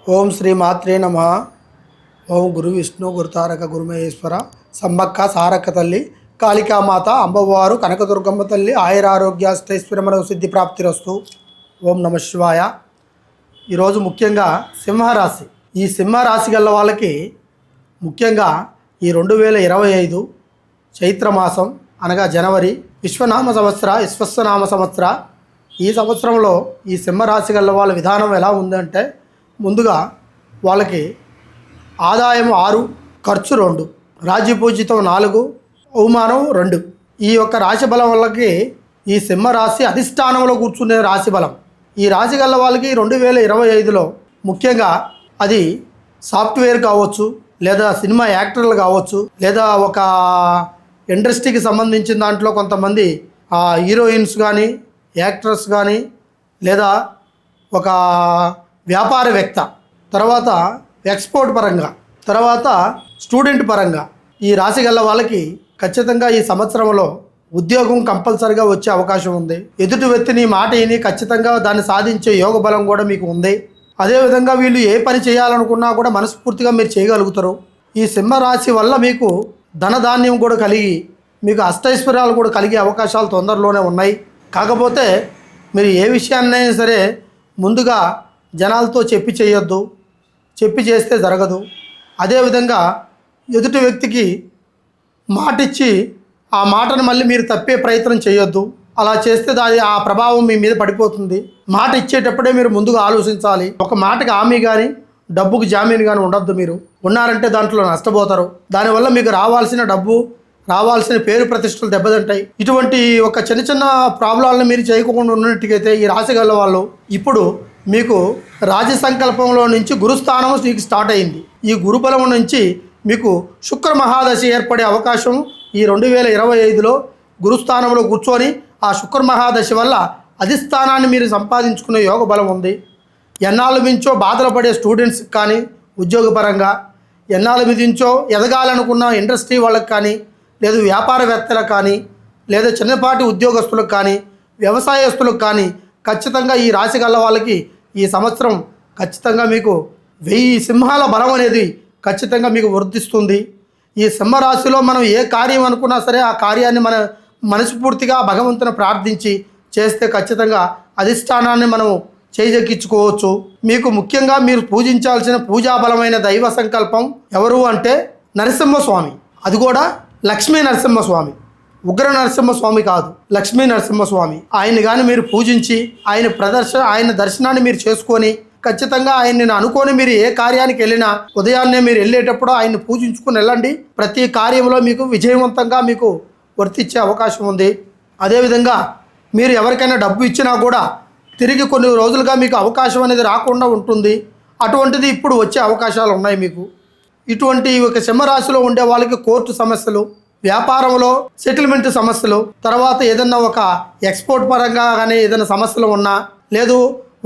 ఓం శ్రీ మాత్రే నమ. ఓం గురు విష్ణు గురుతారక గురుమహేశ్వర సమ్మక్క సారక్క తల్లి కాళికామాత అమ్మవారు కనకదుర్గమ్మ తల్లి ఆయురారోగ్యాస్తైశ్వర్యమన సిద్ధి ప్రాప్తిరస్తు. ఓం నమ శివాయ. ఈరోజు ముఖ్యంగా సింహరాశి. ఈ సింహరాశి గల వాళ్ళకి ముఖ్యంగా ఈ 2025 చైత్రమాసం అనగా జనవరి విశ్వనామ సంవత్సర ఈ సంవత్సరంలో ఈ సింహరాశి గల వాళ్ళ విధానం ఎలా ఉందంటే, ముందుగా వాళ్ళకి ఆదాయం 6, ఖర్చు 2, రాజ్యపూజితం 4, అవమానం 2. ఈ యొక్క రాశి బలం వాళ్ళకి ఈ సింహరాశి అధిష్టానంలో కూర్చునే రాశి బలం. ఈ రాశి గల వాళ్ళకి 2025లో ముఖ్యంగా అది సాఫ్ట్వేర్ కావచ్చు, లేదా సినిమా యాక్టర్లు కావచ్చు, లేదా ఒక ఇండస్ట్రీకి సంబంధించిన దాంట్లో కొంతమంది హీరోయిన్స్ కానీ యాక్టర్స్ కానీ, లేదా ఒక వ్యాపారవేత్త, తర్వాత ఎక్స్పోర్ట్ పరంగా, తర్వాత స్టూడెంట్ పరంగా ఈ రాశి గల వాళ్ళకి ఖచ్చితంగా ఈ సంవత్సరంలో ఉద్యోగం కంపల్సరిగా వచ్చే అవకాశం ఉంది. ఎదుటి వ్యక్తిని మాట విని ఖచ్చితంగా దాన్ని సాధించే యోగ బలం కూడా మీకు ఉంది. అదేవిధంగా వీళ్ళు ఏ పని చేయాలనుకున్నా కూడా మనస్ఫూర్తిగా మీరు చేయగలుగుతారు. ఈ సింహరాశి వల్ల మీకు ధనధాన్యం కూడా కలిగి మీకు అష్టైశ్వర్యాలు కూడా కలిగే అవకాశాలు తొందరలోనే ఉన్నాయి. కాకపోతే మీరు ఏ విషయాన్నైనా సరే ముందుగా జనాలతో చెప్పి చేయొద్దు, చెప్పి చేస్తే జరగదు. అదేవిధంగా ఎదుటి వ్యక్తికి మాటిచ్చి ఆ మాటను మళ్ళీ మీరు తప్పే ప్రయత్నం చేయొద్దు. అలా చేస్తే ఆ ప్రభావం మీ మీద పడిపోతుంది. మాట ఇచ్చేటప్పుడే మీరు ముందుగా ఆలోచించాలి. ఒక మాటకి హామీ కానీ డబ్బుకి జామీన్ కానీ ఉండొద్దు. మీరు ఉన్నారంటే దాంట్లో నష్టపోతారు. దానివల్ల మీకు రావాల్సిన డబ్బు, రావాల్సిన పేరు ప్రతిష్టలు దెబ్బతింటాయి. ఇటువంటి ఒక చిన్న చిన్న ప్రాబ్లాలను మీరు చేయకుండా ఉన్నట్టుగైతే ఈ రాశి గల వాళ్ళు ఇప్పుడు మీకు రాజ సంకల్పంలో నుంచి గురుస్థానం మీకు స్టార్ట్ అయింది. ఈ గురుబలం నుంచి మీకు శుక్ర మహాదశ ఏర్పడే అవకాశం ఈ 2025లో గురుస్థానంలో కూర్చొని ఆ శుక్ర మహాదశ వల్ల అధిష్టానాన్ని మీరు సంపాదించుకునే యోగ బలం ఉంది. ఎన్నాళ్ళ మించో బాధలు పడే స్టూడెంట్స్కి కానీ, ఉద్యోగపరంగా ఎన్నాళ్ళ మించో ఎదగాలనుకున్న ఇండస్ట్రీ వాళ్ళకి కానీ, లేదు వ్యాపారవేత్తలకు కానీ, లేదా చిన్నపాటి ఉద్యోగస్తులకు కానీ, వ్యవసాయస్తులకు కానీ ఖచ్చితంగా ఈ రాశి గల వాళ్ళకి ఈ సంవత్సరం ఖచ్చితంగా మీకు 1000 సింహాల బలం అనేది ఖచ్చితంగా మీకు వర్ధిస్తుంది. ఈ సింహరాశిలో మనం ఏ కార్యం అనుకున్నా సరే ఆ కార్యాన్ని మన మనస్ఫూర్తిగా భగవంతుని ప్రార్థించి చేస్తే ఖచ్చితంగా అధిష్టానాన్ని మనం చేజెక్కించుకోవచ్చు. మీకు ముఖ్యంగా మీరు పూజించాల్సిన పూజాబలమైన దైవ సంకల్పం ఎవరు అంటే నరసింహస్వామి. అది కూడా లక్ష్మీ నరసింహస్వామి, ఉగ్ర నరసింహస్వామి కాదు, లక్ష్మీ నరసింహస్వామి. ఆయన్ని కానీ మీరు పూజించి ఆయన దర్శనాన్ని మీరు చేసుకొని ఖచ్చితంగా ఆయన్ని అనుకొని మీరు ఏ కార్యానికి వెళ్ళినా ఉదయాన్నే మీరు వెళ్ళేటప్పుడు ఆయన్ని పూజించుకుని వెళ్ళండి. ప్రతి కార్యంలో మీకు విజయవంతంగా మీకు వర్తించే అవకాశం ఉంది. అదేవిధంగా మీరు ఎవరికైనా డబ్బు ఇచ్చినా కూడా తిరిగి కొన్ని రోజులుగా మీకు అవకాశం అనేది రాకుండా ఉంటుంది. అటువంటిది ఇప్పుడు వచ్చే అవకాశాలు ఉన్నాయి మీకు. ఇటువంటి ఒక సింహరాశిలో ఉండే వాళ్ళకి కోర్టు సమస్యలు, వ్యాపారంలో సెటిల్మెంట్ సమస్యలు, తర్వాత ఏదన్నా ఒక ఎక్స్పోర్ట్ పరంగా కానీ ఏదైనా సమస్యలు ఉన్నా, లేదు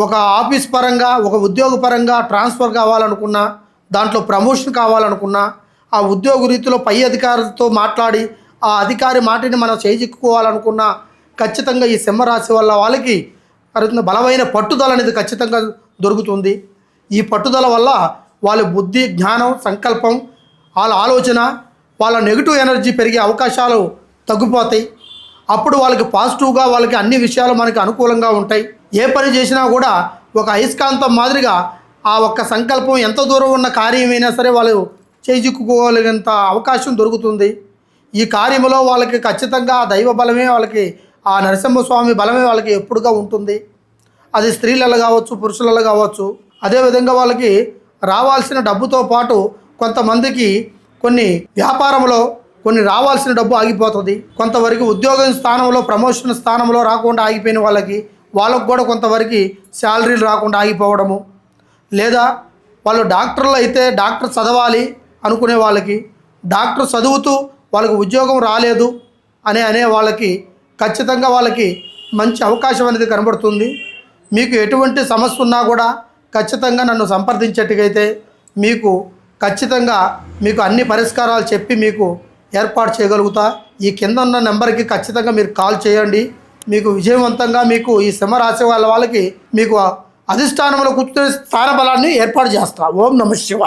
ఒక ఆఫీస్ పరంగా ఒక ఉద్యోగ పరంగా ట్రాన్స్ఫర్ కావాలనుకున్నా, దాంట్లో ప్రమోషన్ కావాలనుకున్నా, ఆ ఉద్యోగ రీతిలో పై అధికారితో మాట్లాడి ఆ అధికారి మాటని మనం చేజిక్కోవాలనుకున్నా ఖచ్చితంగా ఈ సింహరాశి వల్ల వాళ్ళకి బలమైన పట్టుదల అనేది ఖచ్చితంగా దొరుకుతుంది. ఈ పట్టుదల వల్ల వాళ్ళ బుద్ధి, జ్ఞానం, సంకల్పం, వాళ్ళ ఆలోచన, వాళ్ళ నెగిటివ్ ఎనర్జీ పెరిగే అవకాశాలు తగ్గిపోతాయి. అప్పుడు వాళ్ళకి పాజిటివ్గా వాళ్ళకి అన్ని విషయాలు మనకి అనుకూలంగా ఉంటాయి. ఏ పని చేసినా కూడా ఒక అయస్కాంతం మాదిరిగా ఆ ఒక్క సంకల్పం ఎంత దూరం ఉన్న కార్యమైనా సరే వాళ్ళు చేజిక్కుకోగలిగేంత అవకాశం దొరుకుతుంది. ఈ కార్యంలో వాళ్ళకి ఖచ్చితంగా దైవ బలమే వాళ్ళకి, ఆ నరసింహస్వామి బలమే వాళ్ళకి ఎప్పుడుగా ఉంటుంది. అది స్త్రీలలో కావచ్చు, పురుషులలో కావచ్చు. అదేవిధంగా వాళ్ళకి రావాల్సిన డబ్బుతో పాటు కొంతమందికి కొన్ని వ్యాపారంలో కొన్ని రావాల్సిన డబ్బు ఆగిపోతుంది. కొంతవరకు ఉద్యోగం స్థానంలో ప్రమోషన్ స్థానంలో రాకుండా ఆగిపోయిన వాళ్ళకు కూడా కొంతవరకు శాలరీలు రాకుండా ఆగిపోవడము, లేదా వాళ్ళు డాక్టర్లు అయితే డాక్టర్ చదవాలి అనుకునే వాళ్ళకి డాక్టర్ చదువుతూ వాళ్ళకి ఉద్యోగం రాలేదు అనే వాళ్ళకి ఖచ్చితంగా వాళ్ళకి మంచి అవకాశం అనేది కనబడుతుంది. మీకు ఎటువంటి సమస్య ఉన్నా కూడా ఖచ్చితంగా నన్ను సంప్రదించేట్టుగైతే మీకు ఖచ్చితంగా మీకు అన్ని పరిష్కారాలు చెప్పి మీకు ఏర్పాటు చేయగలుగుతా. ఈ కింద ఉన్న నెంబర్కి ఖచ్చితంగా మీరు కాల్ చేయండి. మీకు విజయవంతంగా మీకు ఈ సింహరాశి వాళ్ళకి మీకు అధిష్టానంలో కూర్చునే స్థాన బలాన్ని ఏర్పాటు చేస్తా. ఓం నమ శివాయ.